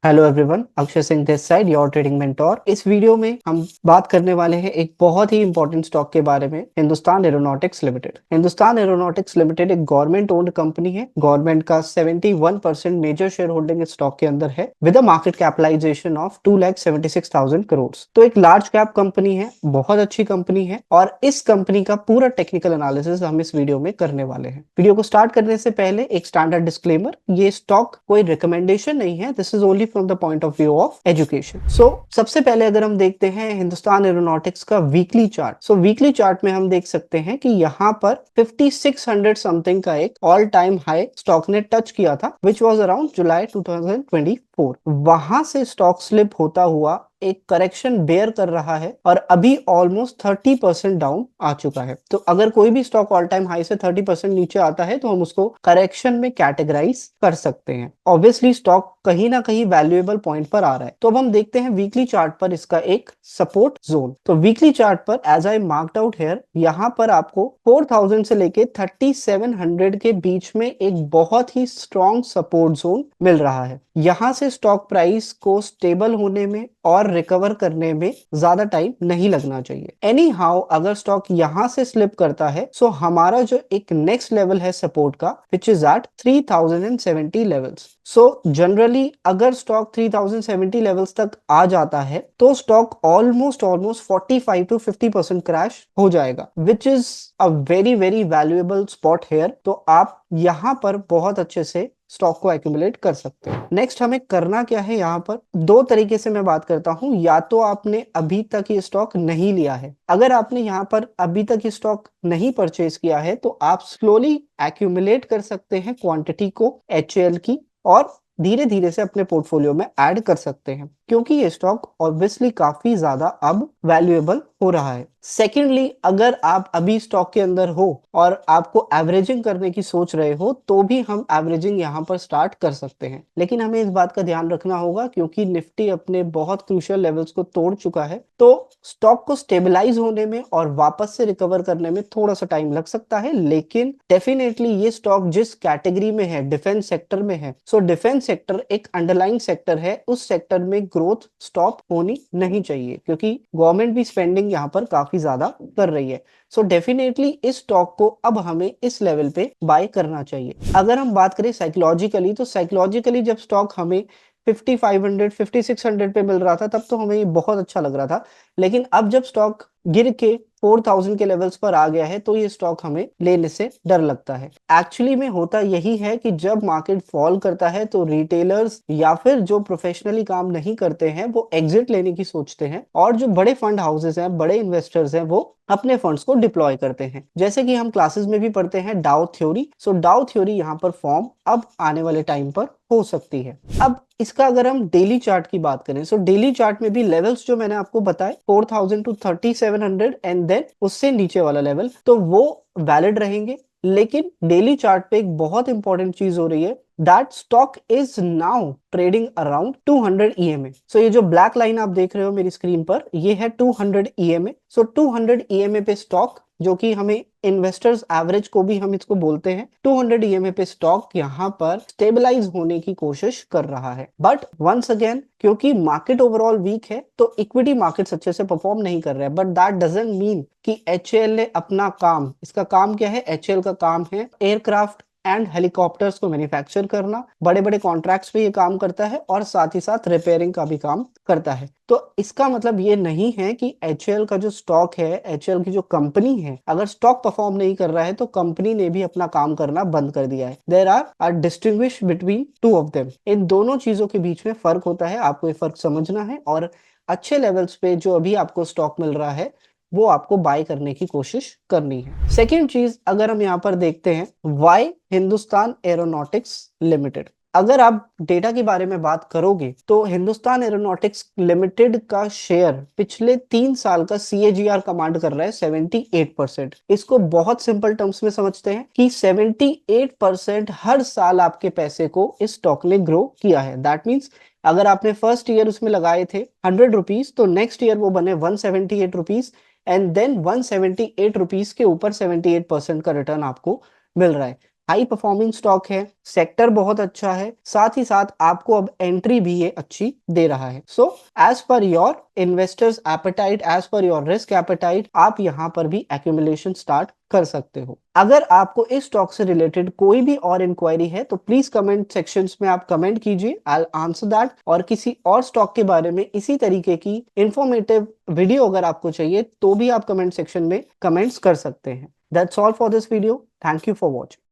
Hello everyone, Akshay Singh this side, your trading mentor. इस video में हम बात करने वाले हैं एक बहुत ही इंपॉर्टेंट स्टॉक के बारे में, Hindustan Aeronautics Limited. Hindustan Aeronautics Limited एक गवर्नमेंट ओन्ड कंपनी है। गवर्नमेंट का 71% मेजर शेयर होल्डिंग इस स्टॉक के अंदर है, with a market capitalization of 2,76,000 crore. तो एक लार्ज कैप कंपनी है, बहुत अच्छी कंपनी है, और इस कंपनी का पूरा टेक्निकल एनालिसिस हम इस वीडियो में करने वाले हैं। वीडियो को स्टार्ट करने से पहले एक स्टैंडर्ड डिस्क्लेमर, ये स्टॉक कोई रिकमेंडेशन नहीं है, this is only from the point of view of education. So सबसे पहले अगर हम देखते हैं हिंदुस्तान एरोनॉटिक्स का weekly chart, so weekly chart में हम देख सकते हैं कि यहाँ पर 5600 समथिंग का एक ऑल टाइम हाई स्टॉक ने टच किया था, विच वॉज अराउंड जुलाई 2024। वहां से स्टॉक स्लिप होता हुआ एक करेक्शन बेयर कर रहा है और अभी ऑलमोस्ट 30% डाउन आ चुका है। तो अगर कोई भी स्टॉक ऑल टाइम हाई से 30% नीचे आता है तो हम उसको करेक्शन में कैटेगराइज कर सकते हैं। ऑब्वियसली स्टॉक कहीं ना कहीं वैल्यूएबल पॉइंट पर आ रहा है। तो अब हम देखते हैं वीकली चार्ट पर इसका एक सपोर्ट जोन। तो वीकली चार्ट पर as I marked out here, यहाँ पर आपको 4000 से लेके 3700 के बीच में एक बहुत ही स्ट्रॉन्ग सपोर्ट जोन मिल रहा है। यहाँ से स्टॉक प्राइस को स्टेबल होने में और रिकवर करने में ज्यादा टाइम नहीं लगना चाहिए। एनी हाउ अगर स्टॉक यहाँ से स्लिप करता है, सो हमारा जो एक नेक्स्ट लेवल है सपोर्ट का, which is at 3070 levels. So generally अगर स्टॉक 3070 लेवल्स तक आ जाता है तो स्टॉक ऑलमोस्ट 45 to 50% क्रैश हो जाएगा, which is a very very valuable spot here. तो आप यहाँ पर बहुत अच्छे से स्टॉक को एक्यूमुलेट कर सकते हैं। नेक्स्ट हमें करना क्या है, यहाँ पर दो तरीके से मैं बात करता हूँ। या तो आपने अभी तक ये स्टॉक नहीं लिया है, अगर आपने यहाँ पर अभी तक ये स्टॉक नहीं परचेज किया है तो आप स्लोली एक्यूमुलेट कर सकते हैं क्वांटिटी को एचएएल की, और धीरे धीरे से अपने पोर्टफोलियो में ऐड कर सकते हैं, क्योंकि ये स्टॉक ऑब्वियसली काफी ज्यादा अब वैल्यूएबल हो रहा है। सेकेंडली, अगर आप अभी स्टॉक के अंदर हो और आपको एवरेजिंग करने की सोच रहे हो तो भी हम एवरेजिंग यहाँ पर स्टार्ट कर सकते हैं, लेकिन हमें इस बात का ध्यान रखना होगा क्योंकि निफ्टी अपने बहुत क्रूशियल लेवल्स को तोड़ चुका है, तो स्टॉक को स्टेबलाइज होने में और वापस से रिकवर करने में थोड़ा सा टाइम लग सकता है। लेकिन डेफिनेटली ये स्टॉक जिस कैटेगरी में है, डिफेंस सेक्टर में है, सो डिफेंस सेक्टर एक अंडरलाइंग सेक्टर है, उस सेक्टर में ग्रोथ स्टॉप होनी नहीं चाहिए क्योंकि गवर्नमेंट भी स्पेंडिंग यहाँ पर काफी ज्यादा कर रही है। सो डेफिनेटली इस स्टॉक को अब हमें इस लेवल पे बाय करना चाहिए। अगर हम बात करें साइकोलॉजिकली, तो साइकोलॉजिकली जब स्टॉक हमें 5500 5600 पे मिल रहा था तब तो हमें ये बहुत अच्छा लग रहा था, लेकिन अब जब स्टॉक गिर के 4000 के लेवल्स पर आ गया है तो ये स्टॉक हमें लेने से डर लगता है। एक्चुअली में होता यही है कि जब मार्केट फॉल करता है तो रिटेलर्स या फिर जो प्रोफेशनली काम नहीं करते हैं वो एग्जिट लेने की सोचते हैं, और जो बड़े फंड हाउसेस हैं, बड़े इन्वेस्टर्स हैं, वो अपने फंड्स को डिप्लॉय करते हैं। जैसे कि हम क्लासेस में भी पढ़ते हैं डाउ थ्योरी। सो डाउ थ्योरी यहाँ पर फॉर्म अब आने वाले टाइम पर हो सकती है। अब इसका अगर हम डेली चार्ट की बात करें, सो डेली चार्ट में भी लेवल्स जो मैंने आपको बताए 4000 टू 3700 एंड देन उससे नीचे वाला लेवल, तो वो वैलिड रहेंगे। लेकिन डेली चार्ट पे एक बहुत इंपॉर्टेंट चीज हो रही है, that stock is now trading around 200 EMA। सो ये जो ब्लैक लाइन आप देख रहे हो मेरी स्क्रीन पर, ये है 200 EMA। सो 200 EMA पे स्टॉक, जो कि हमें इन्वेस्टर्स एवरेज को भी हम इसको बोलते हैं, 200 EMA पे स्टॉक यहाँ पर स्टेबलाइज होने की कोशिश कर रहा है। बट वंस अगेन, क्योंकि मार्केट ओवरऑल वीक है तो इक्विटी मार्केट्स अच्छे से परफॉर्म नहीं कर रहे हैं, बट दैट डजंट मीन कि एचएएल ने अपना काम, इसका काम क्या है, एचएएल का काम है एयरक्राफ्ट एंड हेलीकॉप्टर्स को मैन्युफैक्चर करना, बड़े बड़े कॉन्ट्रैक्ट्स पे ये काम करता है और साथ ही साथ रिपेयरिंग का भी काम करता है। तो इसका मतलब ये नहीं है कि एचएएल का जो स्टॉक है, एचएएल की जो कंपनी है, अगर स्टॉक परफॉर्म नहीं कर रहा है तो कंपनी ने भी अपना काम करना बंद कर दिया है। There are distinguish between two of them. इन दोनों चीजों के बीच में फर्क होता है, आपको ये फर्क समझना है, और अच्छे लेवल्स पे जो अभी आपको स्टॉक मिल रहा है वो आपको बाय करने की कोशिश करनी है। सेकेंड चीज अगर हम यहाँ पर देखते हैं, वाई हिंदुस्तान एरोनॉटिक्स लिमिटेड। अगर आप डेटा के बारे में बात करोगे तो हिंदुस्तान एरोनॉटिक्स लिमिटेड का शेयर पिछले 3 साल का CAGR कमांड कर रहा है 78%। इसको बहुत सिंपल टर्म्स में समझते हैं कि 78% हर साल आपके पैसे को इस स्टॉक ने ग्रो किया है। दैट मीन्स अगर आपने फर्स्ट ईयर उसमें लगाए थे 100 रुपीज, तो नेक्स्ट ईयर वो बने 178 रुपीज, एंड देन 178 रुपीज के ऊपर 78% का रिटर्न आपको मिल रहा है। हाई परफॉर्मिंग स्टॉक है, सेक्टर बहुत अच्छा है, साथ ही साथ आपको अब एंट्री भी ये अच्छी दे रहा है। So as per your investors appetite, as per your risk appetite, आप यहाँ पर भी एक्यूमुलेशन स्टार्ट कर सकते हो। अगर आपको इस स्टॉक से रिलेटेड कोई भी और इंक्वायरी है तो प्लीज कमेंट सेक्शंस में आप कमेंट कीजिए, आई विल आंसर दैट। और किसी और स्टॉक के बारे में इसी तरीके की इंफॉर्मेटिव वीडियो अगर आपको चाहिए तो भी आप कमेंट सेक्शन में कमेंट्स कर सकते हैं। That's all for this video, thank you for watching.